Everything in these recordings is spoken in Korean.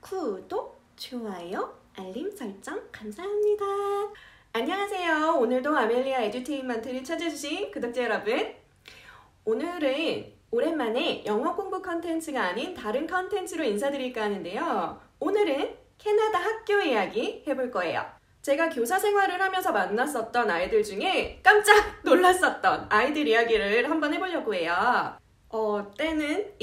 구독, 좋아요, 알림 설정 감사합니다. 안녕하세요. 오늘도 아멜리아 에듀테인먼트를 찾아주신 구독자 여러분. 오늘은 오랜만에 영어 공부 컨텐츠가 아닌 다른 컨텐츠로 인사드릴까 하는데요. 오늘은 캐나다 학교 이야기 해볼 거예요. 제가 교사 생활을 하면서 만났었던 아이들 중에 깜짝 놀랐었던 아이들 이야기를 한번 해보려고 해요. 때는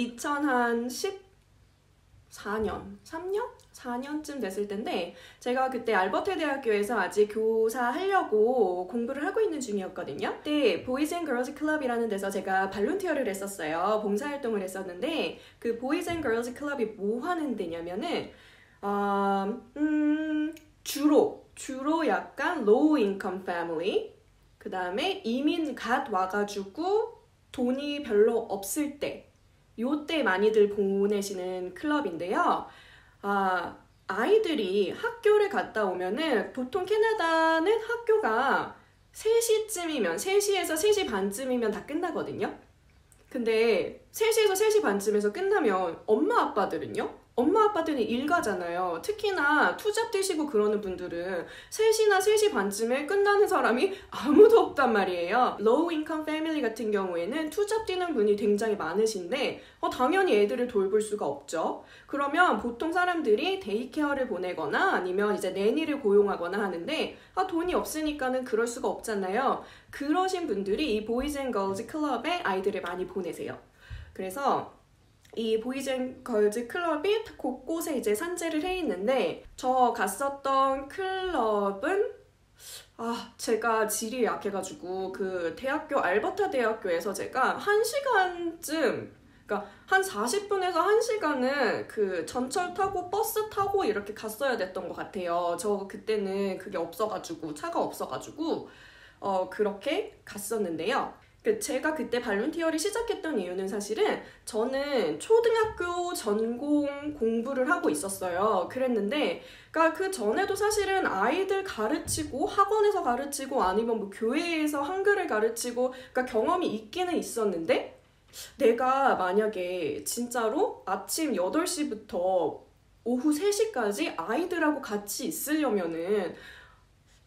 4년쯤 됐을 텐데 제가 그때 알버타 대학교에서 아직 교사 하려고 공부를 하고 있는 중이었거든요. 그때 보이즈 앤 걸즈 클럽이라는 데서 제가 발론티어를 했었어요. 봉사활동을 했었는데 그 보이즈 앤 걸즈 클럽이 뭐 하는 데냐면은 주로 약간 low income family, 그 다음에 이민 갓 와가지고 돈이 별로 없을 때 요때 많이들 보내시는 클럽인데요. 아이들이 학교를 갔다 오면은 보통 캐나다는 학교가 3시쯤이면 3시에서 3시 반쯤이면 다 끝나거든요. 근데 3시에서 3시 반쯤에서 끝나면 엄마 아빠들은 일 가잖아요. 특히나 투잡 뛰시고 그러는 분들은 3시나 3시 반쯤에 끝나는 사람이 아무도 없단 말이에요. 로우 인컴 패밀리 같은 경우에는 투잡 뛰는 분이 굉장히 많으신데 당연히 애들을 돌볼 수가 없죠. 그러면 보통 사람들이 데이케어를 보내거나 아니면 이제 내니를 고용하거나 하는데 돈이 없으니까는 그럴 수가 없잖아요. 그러신 분들이 이 보이즈 앤 걸즈 클럽에 아이들을 많이 보내세요. 그래서 이 보이즈 앤 걸즈 클럽이 곳곳에 이제 산재를 해 있는데 저 갔었던 클럽은 제가 질이 약해가지고 그 대학교 알버타 대학교에서 제가 1시간쯤 그러니까 한 40분에서 1시간은 그 전철 타고 버스 타고 이렇게 갔어야 됐던 것 같아요. 저 그때는 그게 없어가지고 차가 없어가지고 그렇게 갔었는데요. 제가 그때 발론티어를 시작했던 이유는 사실은 저는 초등학교 전공 공부를 하고 있었어요. 그랬는데 그러니까 그 전에도 사실은 아이들 가르치고 학원에서 가르치고 아니면 뭐 교회에서 한글을 가르치고 그러니까 경험이 있기는 있었는데 내가 만약에 진짜로 아침 8시부터 오후 3시까지 아이들하고 같이 있으려면은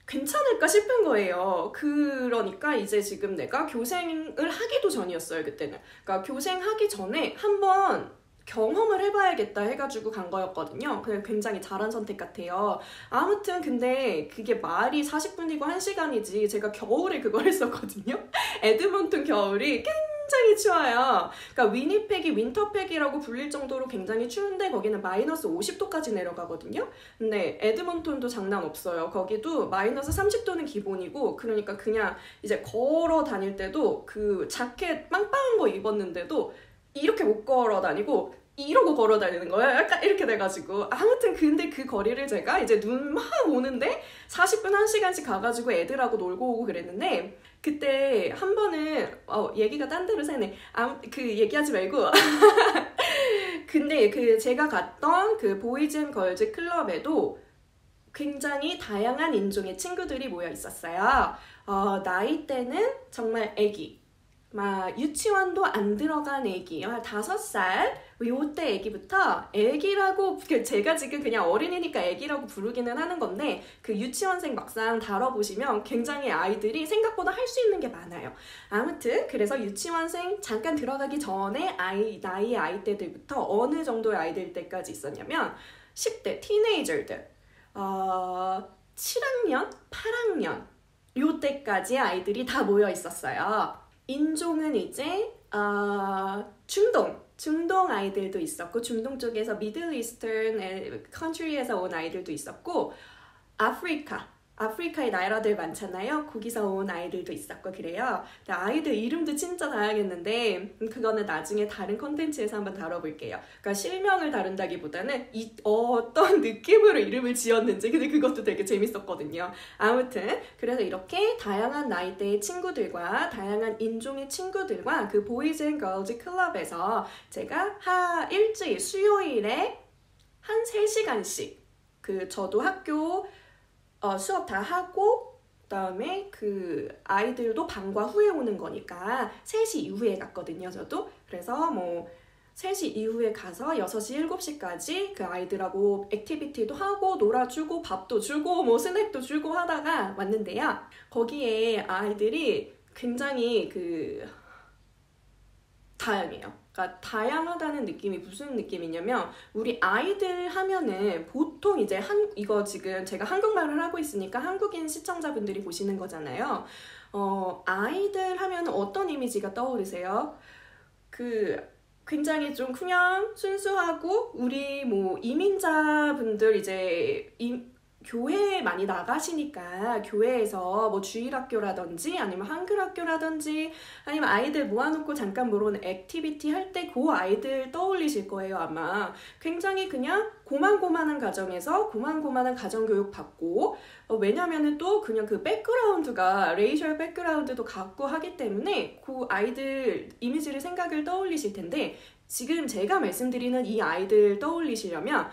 괜찮을까 싶은 거예요. 그러니까 이제 지금 내가 교생을 하기도 전이었어요, 그때는. 그러니까 교생하기 전에 한번 경험을 해봐야겠다 해가지고 간 거였거든요. 그냥 굉장히 잘한 선택 같아요. 아무튼 근데 그게 말이 40분이고 1시간이지 제가 겨울에 그걸 했었거든요. 에드먼튼 겨울이 굉장히 추워요. 그러니까 위니펙이 윈터펙이라고 불릴 정도로 굉장히 추운데 거기는 마이너스 50도까지 내려가거든요. 근데 에드먼톤도 장난 없어요. 거기도 마이너스 30도는 기본이고 그러니까 그냥 이제 걸어 다닐 때도 그 자켓 빵빵한 거 입었는데도 이렇게 못 걸어 다니고 이러고 걸어 다니는 거예요. 약간 이렇게 돼가지고 아무튼 근데 그 거리를 제가 이제 눈 막 오는데 40분 1시간씩 가가지고 애들하고 놀고 오고 그랬는데 그때 한 번은 얘기가 딴 데로 새네. 그 얘기하지 말고 근데 그 제가 갔던 그 보이즈 앤 걸즈 클럽에도 굉장히 다양한 인종의 친구들이 모여 있었어요. 나이대는 정말 애기, 막 유치원도 안 들어간 애기, 5살 요때 애기부터 애기라고 제가 지금 그냥 어린이니까 애기라고 부르기는 하는 건데 그 유치원생 막상 다뤄보시면 굉장히 아이들이 생각보다 할 수 있는 게 많아요. 아무튼 그래서 유치원생 잠깐 들어가기 전에 나이 아이대들부터 어느 정도의 아이들 때까지 있었냐면 10대 티네이저들 7학년, 8학년 요때까지 아이들이 다 모여 있었어요. 인종은 이제 중동 아이들도 있었고 중동 쪽에서 미들 이스턴 컨트리에서 온 아이들도 있었고 아프리카의 나라들 많잖아요. 거기서 온 아이들도 있었고 그래요. 아이들 이름도 진짜 다양했는데 그거는 나중에 다른 컨텐츠에서 한번 다뤄볼게요. 그러니까 실명을 다룬다기보다는 어떤 느낌으로 이름을 지었는지 근데 그것도 되게 재밌었거든요. 아무튼 그래서 이렇게 다양한 나이대의 친구들과 다양한 인종의 친구들과 그 보이즈 앤 걸즈 클럽에서 제가 일주일 수요일에 한 3시간씩 저도 학교 수업 다 하고 그다음에 그 아이들도 방과 후에 오는 거니까 3시 이후에 갔거든요, 저도. 그래서 뭐 3시 이후에 가서 6시, 7시까지 그 아이들하고 액티비티도 하고 놀아주고 밥도 주고 뭐 스낵도 주고 하다가 왔는데요. 거기에 아이들이 굉장히 다양해요. 그러니까 다양하다는 느낌이 무슨 느낌이냐면 우리 아이들 하면은 보통 이제 이거 지금 제가 한국말을 하고 있으니까 한국인 시청자분들이 보시는 거잖아요. 아이들 하면 어떤 이미지가 떠오르세요? 굉장히 좀 그냥 순수하고 우리 뭐 이민자분들 이제 교회에 많이 나가시니까 교회에서 뭐 주일학교라든지 아니면 한글학교라든지 아니면 아이들 모아놓고 잠깐 모르는 액티비티 할 때 그 아이들 떠올리실 거예요 아마. 굉장히 그냥 고만고만한 가정에서 고만고만한 가정교육 받고 왜냐면은 또 그냥 그 백그라운드가 레이셜 백그라운드도 갖고 하기 때문에 그 아이들 이미지를 생각을 떠올리실 텐데 지금 제가 말씀드리는 이 아이들 떠올리시려면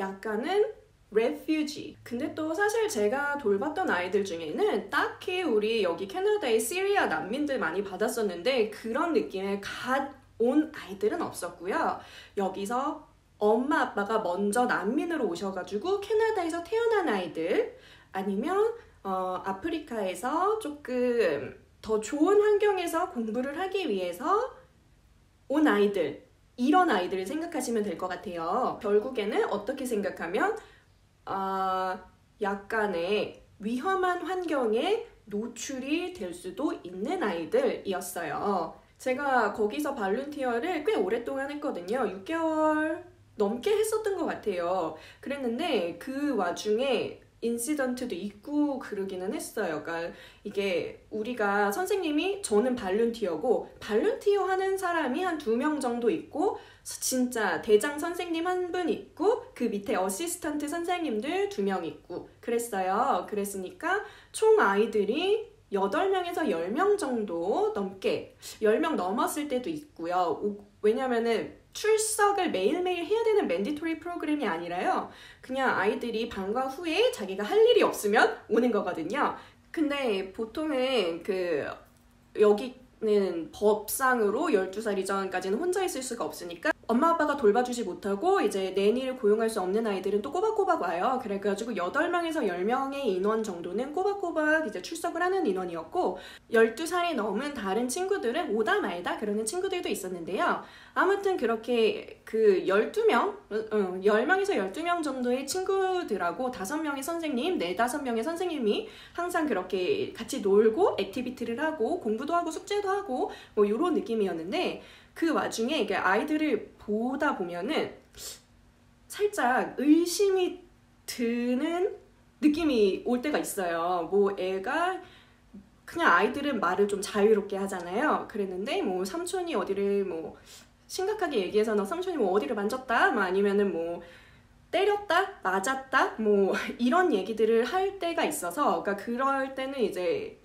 약간은 refugee. 근데 또 사실 제가 돌봤던 아이들 중에는 딱히 우리 여기 캐나다에 시리아 난민들 많이 받았었는데 그런 느낌에 갓 온 아이들은 없었고요. 여기서 엄마 아빠가 먼저 난민으로 오셔가지고 캐나다에서 태어난 아이들 아니면 아프리카에서 조금 더 좋은 환경에서 공부를 하기 위해서 온 아이들 이런 아이들을 생각하시면 될 것 같아요. 결국에는 어떻게 생각하면 약간의 위험한 환경에 노출이 될 수도 있는 아이들이었어요. 제가 거기서 발룬티어를 꽤 오랫동안 했거든요. 6개월 넘게 했었던 것 같아요. 그랬는데 그 와중에 인시던트도 있고 그러기는 했어요. 그러니까 이게 우리가 선생님이 저는 발룬티어고 발룬티어 하는 사람이 한 2명 정도 있고 진짜 대장 선생님 한 분 있고 그 밑에 어시스턴트 선생님들 2명 있고 그랬어요. 그랬으니까 총 아이들이 8명에서 10명 정도 넘게 10명 넘었을 때도 있고요. 왜냐면은 출석을 매일매일 해야 되는 맨디토리 프로그램이 아니라요. 그냥 아이들이 방과 후에 자기가 할 일이 없으면 오는 거거든요. 근데 보통은 여기는 법상으로 12살 이전까지는 혼자 있을 수가 없으니까 엄마 아빠가 돌봐주지 못하고 이제 내니를 고용할 수 없는 아이들은 또 꼬박꼬박 와요. 그래가지고 8명에서 10명의 인원 정도는 꼬박꼬박 이제 출석을 하는 인원이었고 12살이 넘은 다른 친구들은 오다 말다 그러는 친구들도 있었는데요. 아무튼 그렇게 10명에서 12명 정도의 친구들하고 5명의 선생님, 4-5명의 선생님이 항상 그렇게 같이 놀고 액티비티를 하고 공부도 하고 숙제도 하고 뭐 이런 느낌이었는데 그 와중에 아이들을 보다 보면은 살짝 의심이 드는 느낌이 올 때가 있어요. 뭐 애가 그냥 아이들은 말을 좀 자유롭게 하잖아요. 그랬는데 뭐 삼촌이 어디를 뭐 심각하게 얘기해서 너 삼촌이 뭐 어디를 만졌다? 뭐 아니면은 뭐 때렸다? 맞았다? 뭐 이런 얘기들을 할 때가 있어서 그러니까 그럴 때는 이제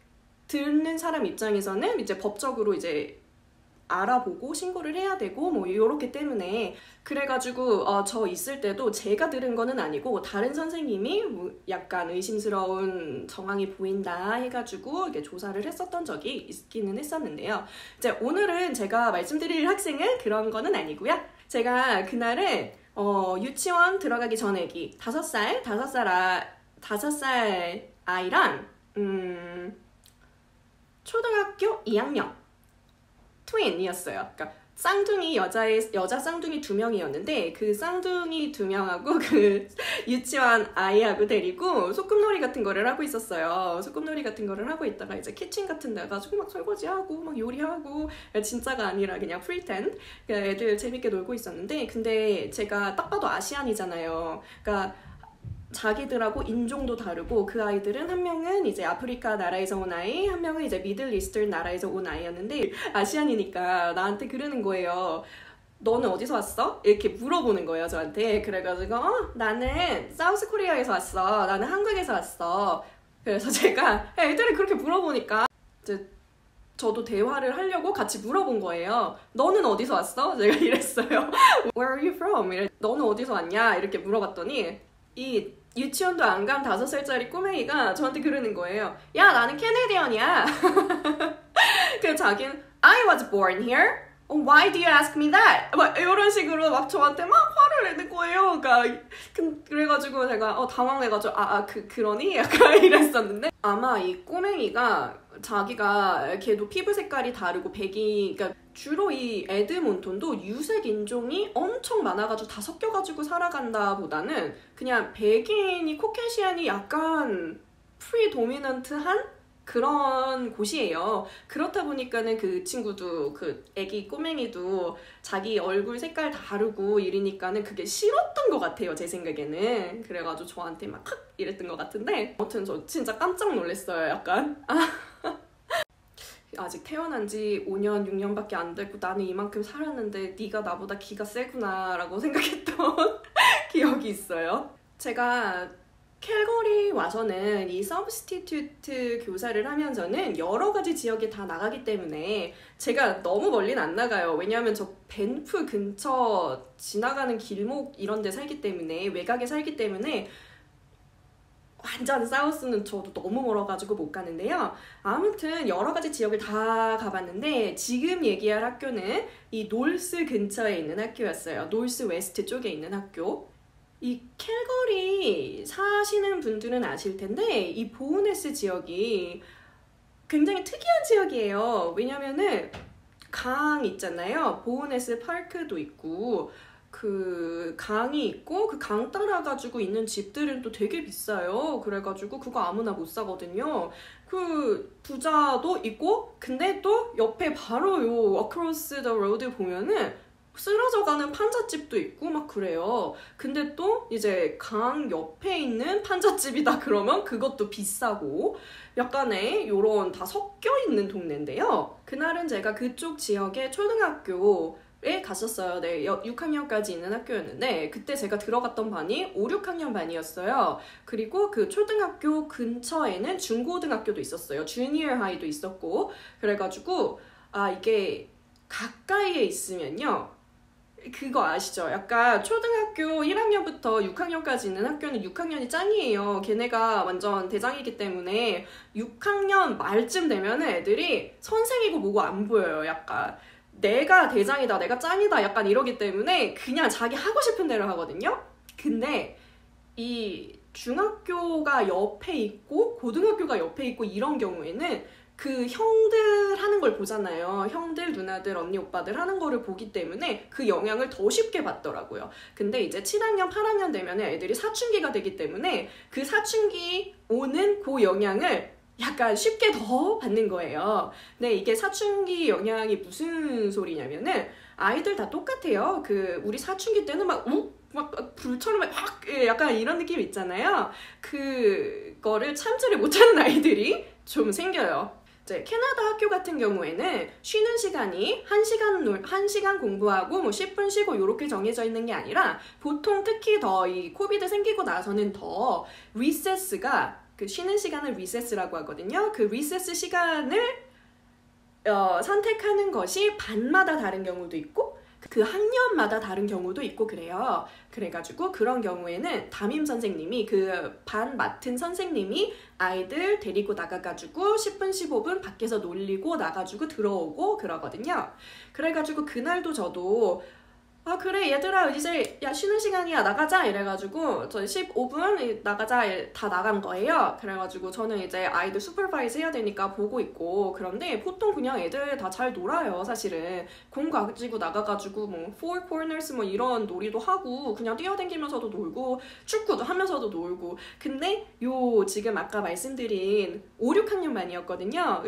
듣는 사람 입장에서는 이제 법적으로 이제 알아보고 신고를 해야 되고 뭐 요렇기 때문에 그래가지고 저 있을 때도 제가 들은 거는 아니고 다른 선생님이 뭐 약간 의심스러운 정황이 보인다 해가지고 이렇게 조사를 했었던 적이 있기는 했었는데요. 이제 오늘은 제가 말씀드릴 학생은 그런 거는 아니고요. 제가 그날은 유치원 들어가기 전애기 5살 아이랑 초등학교 2학년 트윈이었어요. 그러니까 쌍둥이 여자 쌍둥이 2명이었는데 그 쌍둥이 2명하고 그 유치원 아이하고 데리고 소꿉놀이 같은 거를 하고 있었어요. 소꿉놀이 같은 거를 하고 있다가 이제 키친 같은 데 가지고 막 설거지하고 막 요리하고 진짜가 아니라 그냥 프리텐드 애들 재밌게 놀고 있었는데 근데 제가 딱 봐도 아시안이잖아요. 그러니까 자기들하고 인종도 다르고 그 아이들은 한 명은 이제 아프리카 나라에서 온 아이, 한 명은 이제 미들 이스턴 나라에서 온 아이였는데 아시안이니까 나한테 그러는 거예요. 너는 어디서 왔어? 이렇게 물어보는 거예요 저한테. 그래가지고 나는 사우스 코리아에서 왔어. 나는 한국에서 왔어. 그래서 제가 애들이 그렇게 물어보니까 이제 저도 대화를 하려고 같이 물어본 거예요. 너는 어디서 왔어? 제가 이랬어요. Where are you from? 너는 어디서 왔냐? 이렇게 물어봤더니 이 유치원도 안 간 5살짜리 꼬맹이가 저한테 그러는 거예요. 야 나는 캐네디언이야. 그래서 자기는 I was born here. Why do you ask me that? 막 이런 식으로 막 저한테 막 화를 내는 거예요. 그러니까 그래가지고 제가 당황해가지고 그러니? 약간 이랬었는데 아마 이 꼬맹이가 자기가 걔도 피부 색깔이 다르고 그러니까 주로 이 에드몬톤도 유색 인종이 엄청 많아가지고 다 섞여가지고 살아간다 보다는 그냥 백인이 코케시안이 약간 프리도미넌트한 그런 곳이에요. 그렇다 보니까는 그 친구도 그 애기 꼬맹이도 자기 얼굴 색깔 다르고 이러니까는 그게 싫었던 것 같아요. 제 생각에는. 그래가지고 저한테 막 이랬던 것 같은데 아무튼 저 진짜 깜짝 놀랐어요. 약간 아직 태어난 지 5년, 6년밖에 안 됐고 나는 이만큼 살았는데 네가 나보다 기가 세구나 라고 생각했던 기억이 있어요. 제가 캘거리 와서는 이 서브스티튜트 교사를 하면서는 여러 가지 지역에 다 나가기 때문에 제가 너무 멀리는 안 나가요. 왜냐하면 저 밴프 근처 지나가는 길목 이런 데 살기 때문에 외곽에 살기 때문에 완전 사우스는 저도 너무 멀어가지고 못 가는데요. 아무튼 여러 가지 지역을 다 가봤는데 지금 얘기할 학교는 이 놀스 근처에 있는 학교였어요. 놀스 웨스트 쪽에 있는 학교. 이 캘거리 사시는 분들은 아실 텐데 이 보우네스 지역이 굉장히 특이한 지역이에요. 왜냐면은 강 있잖아요. 보우네스 파크도 있고 그 강이 있고 그 강 따라가지고 있는 집들은 또 되게 비싸요. 그래가지고 그거 아무나 못 사거든요. 그 부자도 있고 근데 또 옆에 바로 요 Across the Road 보면은 쓰러져가는 판잣집도 있고 막 그래요. 근데 또 이제 강 옆에 있는 판잣집이다 그러면 그것도 비싸고 약간의 요런 다 섞여 있는 동네인데요. 그날은 제가 그쪽 지역의 초등학교에 갔었어요. 네, 6학년까지 있는 학교였는데 그때 제가 들어갔던 반이 5, 6학년 반이었어요. 그리고 그 초등학교 근처에는 중고등학교도 있었어요. 주니어 하이도 있었고 그래가지고 이게 가까이에 있으면요. 그거 아시죠? 약간 초등학교 1학년부터 6학년까지 있는 학교는 6학년이 짱이에요. 걔네가 완전 대장이기 때문에 6학년 말쯤 되면 애들이 선생이고 뭐고 안 보여요. 약간 내가 대장이다, 내가 짱이다 약간 이러기 때문에 그냥 자기 하고 싶은 대로 하거든요. 근데 이 중학교가 옆에 있고 고등학교가 옆에 있고 이런 경우에는 그 형들 하는 걸 보잖아요. 형들, 누나들, 언니, 오빠들 하는 거를 보기 때문에 그 영향을 더 쉽게 받더라고요. 근데 이제 7학년, 8학년 되면 애들이 사춘기가 되기 때문에 그 사춘기 오는 그 영향을 약간 쉽게 더 받는 거예요. 근데 이게 사춘기 영향이 무슨 소리냐면은 아이들 다 똑같아요. 우리 사춘기 때는 막 불처럼 막 약간 이런 느낌 있잖아요. 그거를 참지를 못하는 아이들이 좀 생겨요. 이제 캐나다 학교 같은 경우에는 쉬는 시간이 1시간 공부하고 뭐 10분 쉬고 이렇게 정해져 있는 게 아니라 보통 특히 더 이 코비드 생기고 나서는 더 리세스가 그 쉬는 시간을 리세스라고 하거든요. 그 리세스 시간을 선택하는 것이 반마다 다른 경우도 있고 그 학년마다 다른 경우도 있고 그래요. 그래가지고 그런 경우에는 담임 선생님이 그 반 맡은 선생님이 아이들 데리고 나가가지고 10분 15분 밖에서 놀리고 나가지고 들어오고 그러거든요. 그래가지고 그날도 저도 그래 얘들아 이제 야 쉬는 시간이야 나가자 이래가지고 저 15분 나가자 다 나간 거예요. 그래가지고 저는 이제 아이들 슈퍼바이즈 해야 되니까 보고 있고 그런데 보통 그냥 애들 다 잘 놀아요. 사실은 공 가지고 나가가지고 뭐 four corners 뭐 이런 놀이도 하고 그냥 뛰어다니면서도 놀고 축구도 하면서도 놀고 근데 요 지금 아까 말씀드린 5, 6학년 반이었거든요.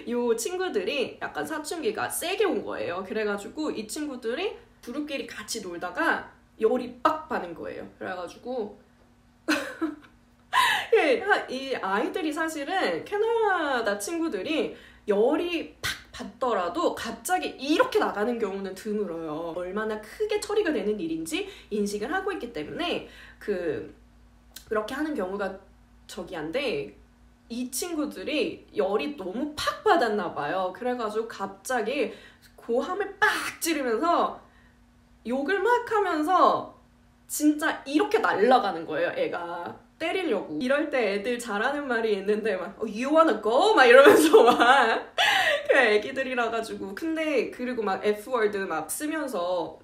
요 친구들이 약간 사춘기가 세게 온 거예요. 그래가지고 이 친구들이 두루끼리 같이 놀다가 열이 빡 받는 거예요. 그래가지고 이 아이들이 사실은 캐나다 친구들이 열이 팍 받더라도 갑자기 이렇게 나가는 경우는 드물어요. 얼마나 크게 처리가 되는 일인지 인식을 하고 있기 때문에 그렇게 하는 경우가 저기한데 이 친구들이 열이 너무 팍 받았나 봐요. 그래가지고 갑자기 고함을 빡 지르면서 욕을 막 하면서 진짜 이렇게 날아가는 거예요. 애가 때리려고. 이럴 때 애들 잘하는 말이 있는데 막 You wanna go? 막 이러면서 막 그 애기들이라 가지고. 근데 그리고 막 F워드 막 쓰면서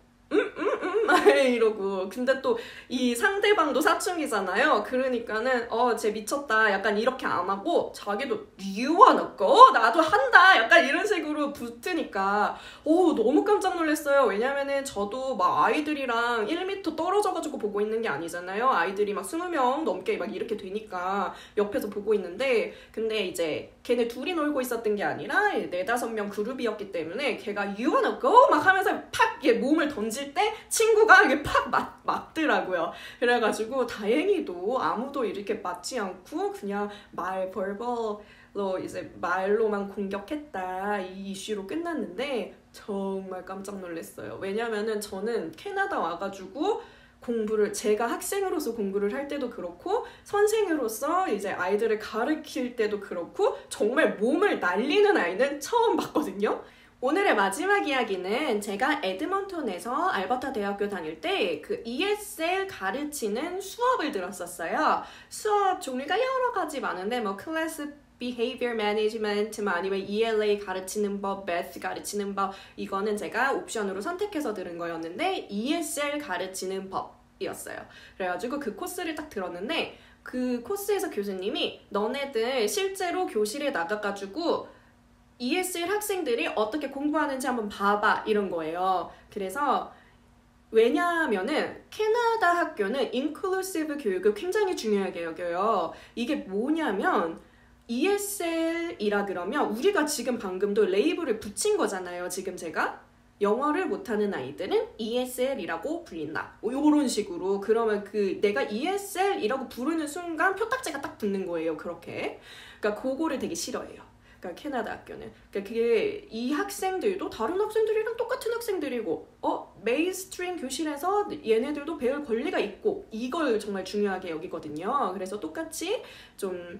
막 이러고. 근데 또 이 상대방도 사춘기잖아요. 그러니까는 쟤 미쳤다 약간 이렇게 안 하고 자기도 You wanna go? 나도 한다 약간 이런 식으로 붙으니까 너무 깜짝 놀랐어요. 왜냐면은 저도 막 아이들이랑 1m 떨어져가지고 보고 있는 게 아니잖아요. 아이들이 막 20명 넘게 막 이렇게 되니까 옆에서 보고 있는데, 근데 이제 걔네 둘이 놀고 있었던 게 아니라 4-5명 그룹이었기 때문에 걔가 You wanna go? 막 하면서 팍 얘 몸을 던질 때 친구가 이게 팍 맞더라고요. 그래가지고 다행히도 아무도 이렇게 맞지 않고 그냥 벌벌로 이제 말로만 공격했다 이 이슈로 끝났는데 정말 깜짝 놀랐어요. 왜냐면은 저는 캐나다 와가지고 제가 학생으로서 공부를 할 때도 그렇고 선생으로서 이제 아이들을 가르칠 때도 그렇고 정말 몸을 날리는 아이는 처음 봤거든요. 오늘의 마지막 이야기는 제가 에드먼톤에서 알버타 대학교 다닐 때 그 ESL 가르치는 수업을 들었었어요. 수업 종류가 여러 가지 많은데 뭐 클래스 Behavior Management, 아니면 ELA 가르치는 법, Math 가르치는 법, 이거는 제가 옵션으로 선택해서 들은 거였는데 ESL 가르치는 법이었어요. 그래가지고 그 코스를 딱 들었는데 그 코스에서 교수님이 너네들 실제로 교실에 나가가지고 ESL 학생들이 어떻게 공부하는지 한번 봐봐 이런 거예요. 그래서 왜냐하면은 캐나다 학교는 인클루시브 교육을 굉장히 중요하게 여겨요. 이게 뭐냐면 ESL이라 그러면 우리가 지금 방금도 레이블을 붙인 거잖아요. 지금 제가 영어를 못하는 아이들은 ESL이라고 불린다. 이런 식으로. 그러면 내가 ESL이라고 부르는 순간 표딱지가 딱 붙는 거예요. 그렇게. 그러니까 그거를 되게 싫어해요. 그러니까 캐나다 학교는. 그러니까 그게 이 학생들도 다른 학생들이랑 똑같은 학생들이고 메인스트림 교실에서 얘네들도 배울 권리가 있고 이걸 정말 중요하게 여기거든요. 그래서 똑같이 좀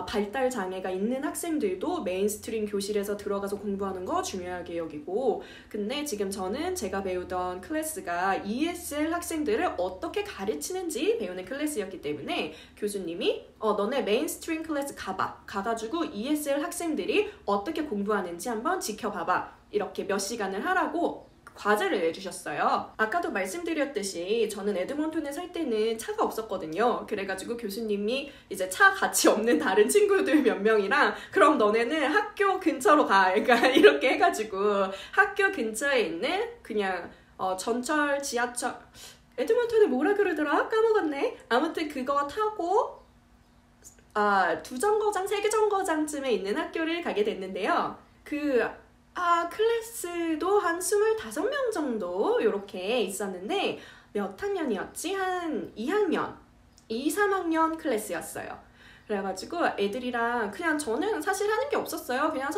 발달 장애가 있는 학생들도 메인스트림 교실에서 들어가서 공부하는 거 중요하게 여기고, 근데 지금 저는 제가 배우던 클래스가 ESL 학생들을 어떻게 가르치는지 배우는 클래스였기 때문에 교수님이 너네 메인스트림 클래스 가가지고 ESL 학생들이 어떻게 공부하는지 한번 지켜봐봐 이렇게 몇 시간을 하라고 과제를 내주셨어요. 아까도 말씀드렸듯이 저는 에드먼톤에 살 때는 차가 없었거든요. 그래가지고 교수님이 이제 차 같이 없는 다른 친구들 몇 명이랑 그럼 너네는 학교 근처로 가. 그러니까 이렇게 해가지고 학교 근처에 있는 그냥 전철, 지하철, 에드먼톤에 뭐라 그러더라? 까먹었네. 아무튼 그거 타고 2정거장, 3정거장쯤에 있는 학교를 가게 됐는데요. 클래스도 한 25명 정도 이렇게 있었는데 몇 학년이었지? 한 2학년, 2, 3학년 클래스였어요. 그래가지고 애들이랑 그냥 저는 사실 하는 게 없었어요. 그냥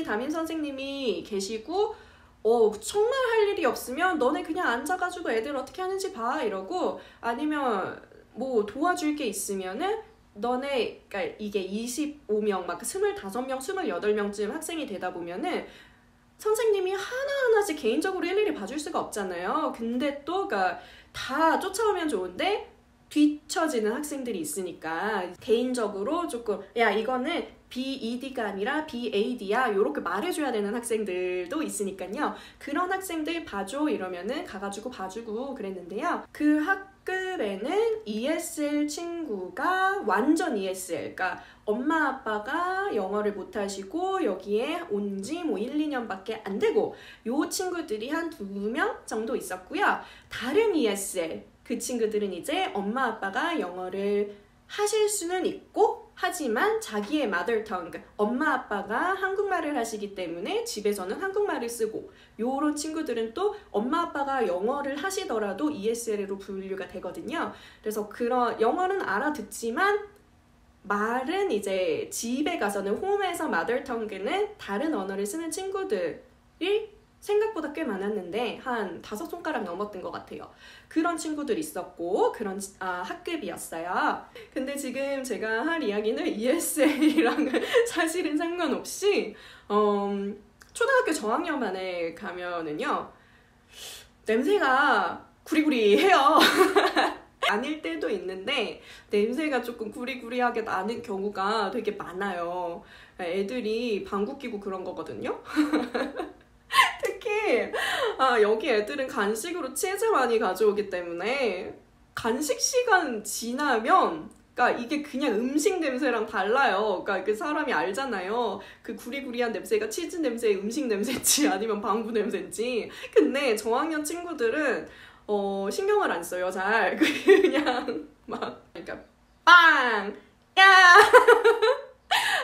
담임 선생님이 계시고 정말 할 일이 없으면 너네 그냥 앉아가지고 애들 어떻게 하는지 봐 이러고, 아니면 뭐 도와줄 게 있으면은 너네, 그러니까 이게 25명, 막 25명, 28명쯤 학생이 되다 보면은 선생님이 하나하나씩 개인적으로 일일이 봐줄 수가 없잖아요. 근데 또 다 쫓아오면 좋은데 뒤처지는 학생들이 있으니까 개인적으로 조금 이거는 BED가 아니라 BAD야 이렇게 말해줘야 되는 학생들도 있으니까요. 그런 학생들 봐줘 이러면은 가가지고 봐주고 그랬는데요. 그 학급에는 ESL 친구가 완전 ESL, 그러니까 엄마 아빠가 영어를 못하시고 여기에 온 지 1, 2년밖에 안 되고 요 친구들이 한 2명 정도 있었고요. 다른 ESL 그 친구들은 이제 엄마 아빠가 영어를 하실 수는 있고 하지만 자기의 mother tongue, 엄마 아빠가 한국말을 하시기 때문에 집에서는 한국말을 쓰고, 요런 친구들은 또 엄마 아빠가 영어를 하시더라도 ESL로 분류가 되거든요. 그래서 그런 영어는 알아듣지만 말은 이제 집에 가서는 홈에서 mother tongue는 다른 언어를 쓰는 친구들이 생각보다 꽤 많았는데 한 5손가락 넘었던 것 같아요. 그런 친구들이 있었고 그런 학급이었어요. 근데 지금 제가 할 이야기는 ESL이랑은 사실은 상관없이 초등학교 저학년반에 가면은요 냄새가 구리구리해요. 아닐 때도 있는 있는데 냄새가 조금 구리구리하게 나는 경우가 되게 많아요. 애들이 방구 끼고 그런 거거든요. 특히 여기 애들은 간식으로 치즈 많이 가져오기 때문에 간식 시간 지나면 그러니까 이게 그냥 음식 냄새랑 달라요. 그러니까 그 사람이 알잖아요. 그 구리구리한 냄새가 치즈 냄새, 음식 냄새인지 아니면 방구 냄새인지. 근데 저학년 친구들은 신경을 안 써요. 잘 그냥 막 그러니까 빵! 야!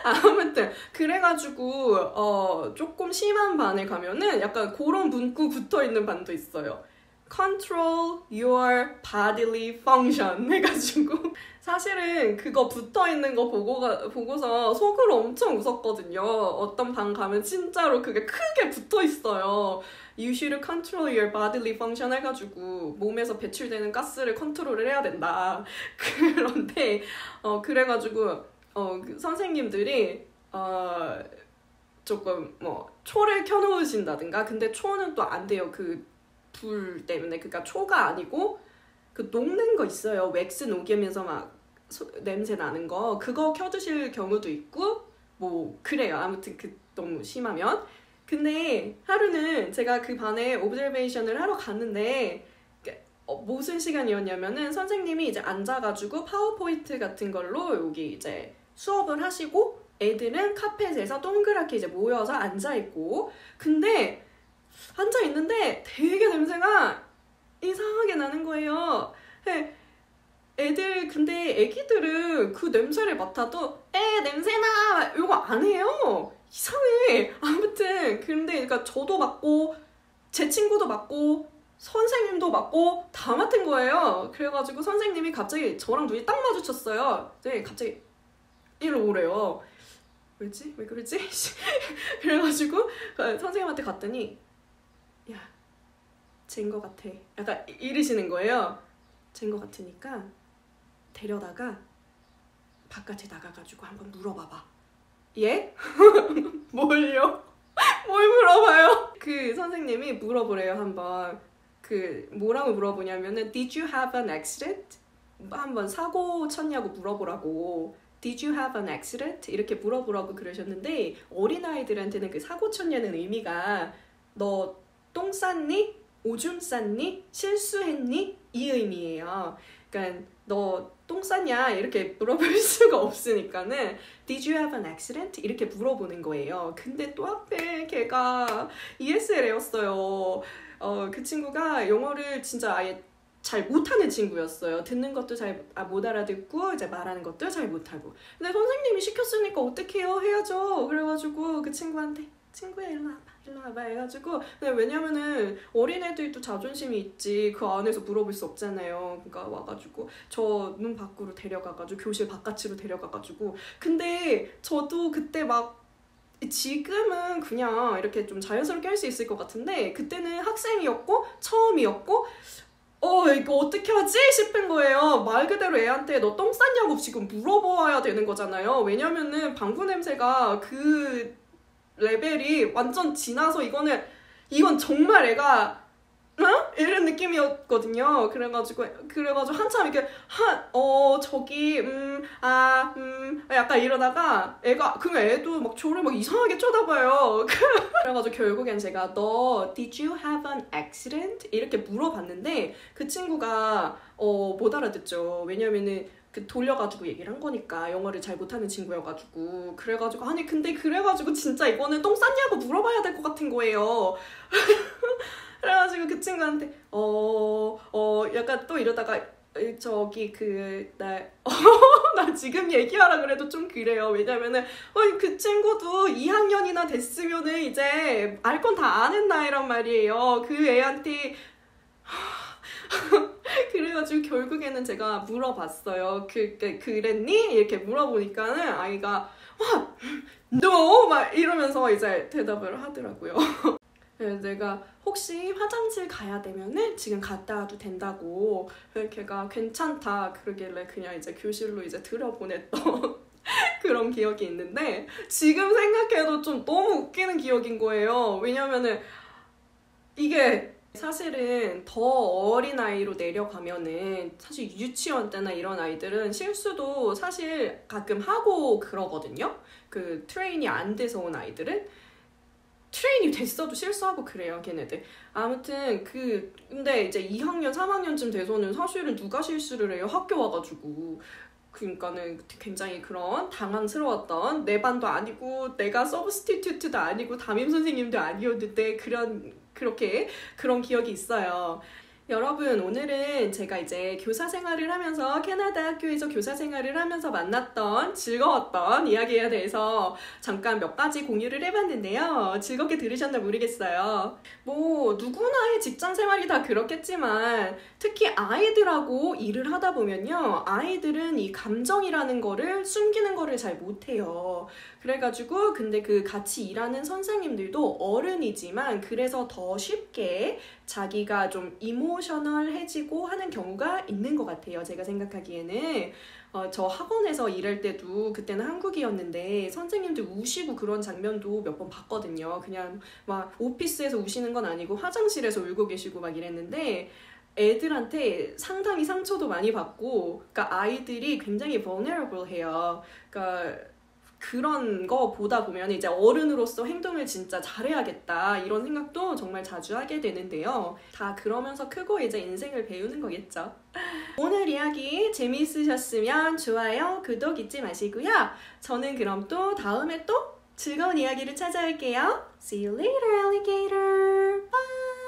아무튼 그래가지고 조금 심한 반에 가면은 약간 그런 문구 붙어있는 반도 있어요. Control your bodily function 해가지고 사실은 그거 붙어있는 거 보고서 속으로 엄청 웃었거든요. 어떤 방 가면 진짜로 그게 크게 붙어있어요. You should control your bodily function 해가지고 몸에서 배출되는 가스를 컨트롤을 해야 된다. 그런데 그래가지고 그 선생님들이 조금 뭐 초를 켜놓으신다든가. 근데 초는 또 안 돼요. 그 불 때문에. 그러니까 초가 아니고 그 녹는 거 있어요. 웩스 녹이면서 막 냄새 나는 거. 그거 켜두실 경우도 있고 뭐 그래요. 아무튼 그 너무 심하면. 근데 하루는 제가 그 반에 오브저베이션을 하러 갔는데 무슨 시간이었냐면은 선생님이 이제 앉아가지고 파워포인트 같은 걸로 여기 이제 수업을 하시고 애들은 카펫에서 동그랗게 이제 모여서 앉아있고 근데 앉아있는데 되게 냄새가 이상하게 나는 거예요. 애들 근데 애기들은 그 냄새를 맡아도 냄새나 이거 안 해요. 이상해. 아무튼 근데 그러니까 저도 맡고 제 친구도 맡고 선생님도 맡고 다 맡은 거예요. 그래가지고 선생님이 갑자기 저랑 눈이 딱 마주쳤어요. 네, 갑자기 이리로 오래요. 왜지? 왜 그러지? 그래가지고 선생님한테 갔더니 야, 쟨 거 같아. 약간 이러시는 거예요. 쟨 거 같으니까 데려다가 바깥에 나가가지고 한번 물어봐봐. 예? 뭘요? 뭘 물어봐요? 그 선생님이 물어보래요. 한번 그 뭐라고 물어보냐면은 Did you have an accident? 한번 사고 쳤냐고 물어보라고. Did you have an accident? 이렇게 물어보라고 그러셨는데 어린아이들한테는 그 사고 쳤냐는 의미가 너 똥 쌌니? 오줌 쌌니? 실수했니? 이 의미예요. 그러니까 너 똥 쌌냐? 이렇게 물어볼 수가 없으니까는 Did you have an accident? 이렇게 물어보는 거예요. 근데 또 앞에 걔가 ESL이었어요. 그 친구가 영어를 진짜 아예 잘 못하는 친구였어요. 듣는 것도 잘 못 알아듣고 이제 말하는 것도 잘 못하고. 근데 선생님이 시켰으니까 어떡해요? 해야죠. 그래가지고 그 친구한테 친구야 일로 와봐 해가지고. 근데 왜냐면은 어린애들도 자존심이 있지. 그 안에서 물어볼 수 없잖아요. 그러니까 와가지고 저 문 밖으로 데려가가지고 교실 바깥으로 데려가가지고. 근데 저도 그때 막 지금은 그냥 이렇게 좀 자연스럽게 할 수 있을 것 같은데 그때는 학생이었고 처음이었고 이거 어떻게 하지? 싶은 거예요. 말 그대로 애한테 너 똥 쌌냐고 지금 물어봐야 되는 거잖아요. 왜냐면은 방구 냄새가 그 레벨이 완전 지나서 이건 정말 애가 이런 느낌이었거든요. 그래가지고 한참 이렇게 저기 약간 이러다가 그러면 애도 막 저를 막 이상하게 쳐다봐요. 그래가지고 결국엔 제가 너 Did you have an accident? 이렇게 물어봤는데 그 친구가 못 알아듣죠. 왜냐면은 돌려가지고 얘기를 한 거니까 영어를 잘 못하는 친구여가지고. 그래가지고 근데 그래가지고 진짜 이거는 똥 쌌냐고 물어봐야 될 것 같은 거예요. 그래가지고 그 친구한테 약간 또 이러다가 저기 나 지금 얘기하라 그래도 좀 그래요. 왜냐면은 그 친구도 2학년이나 됐으면은 이제 알 건 다 아는 나이란 말이에요. 그 애한테 그래가지고 결국에는 제가 물어봤어요. 그랬니? 이렇게 물어보니까는 아이가 no! 막 이러면서 이제 대답을 하더라고요. 그래서 내가 혹시 화장실 가야 되면은 지금 갔다 와도 된다고. 그래서 걔가 괜찮다 그러길래 그냥 이제 교실로 이제 들여보냈던 그런 기억이 있는데 지금 생각해도 좀 너무 웃기는 기억인 거예요. 왜냐면은 이게 사실은 더 어린 아이로 내려가면은 사실 유치원 때나 이런 아이들은 실수도 사실 가끔 하고 그러거든요. 그 트레인이 안 돼서 온 아이들은 트레인이 됐어도 실수하고 그래요, 걔네들. 아무튼 근데 이제 2학년, 3학년쯤 돼서는 사실은 누가 실수를 해요? 학교 와가지고. 그러니까는 굉장히 그런 당황스러웠던, 내 반도 아니고 내가 서브스티튜트도 아니고 담임 선생님도 아니었는데 그렇게 그런 기억이 있어요. 여러분, 오늘은 제가 이제 교사 생활을 하면서 캐나다 학교에서 교사 생활을 하면서 만났던 즐거웠던 이야기에 대해서 잠깐 몇 가지 공유를 해봤는데요. 즐겁게 들으셨나 모르겠어요. 뭐 누구나의 직장 생활이 다 그렇겠지만 특히 아이들하고 일을 하다 보면요, 아이들은 이 감정이라는 거를 숨기는 거를 잘 못해요. 그래가지고 근데 그 같이 일하는 선생님들도 어른이지만 그래서 더 쉽게 자기가 좀 이모셔널해지고 하는 경우가 있는 것 같아요. 제가 생각하기에는 저 학원에서 일할 때도 그때는 한국이었는데 선생님들 우시고 그런 장면도 몇 번 봤거든요. 그냥 막 오피스에서 우시는 건 아니고 화장실에서 울고 계시고 막 이랬는데 애들한테 상당히 상처도 많이 받고, 그러니까 아이들이 굉장히 vulnerable 해요. 그러니까 그런 거 보다 보면 이제 어른으로서 행동을 진짜 잘해야겠다 이런 생각도 정말 자주 하게 되는데요. 다 그러면서 크고 이제 인생을 배우는 거겠죠. 오늘 이야기 재미있으셨으면 좋아요, 구독 잊지 마시고요. 저는 그럼 또 다음에 또 즐거운 이야기를 찾아올게요. See you later, alligator. Bye!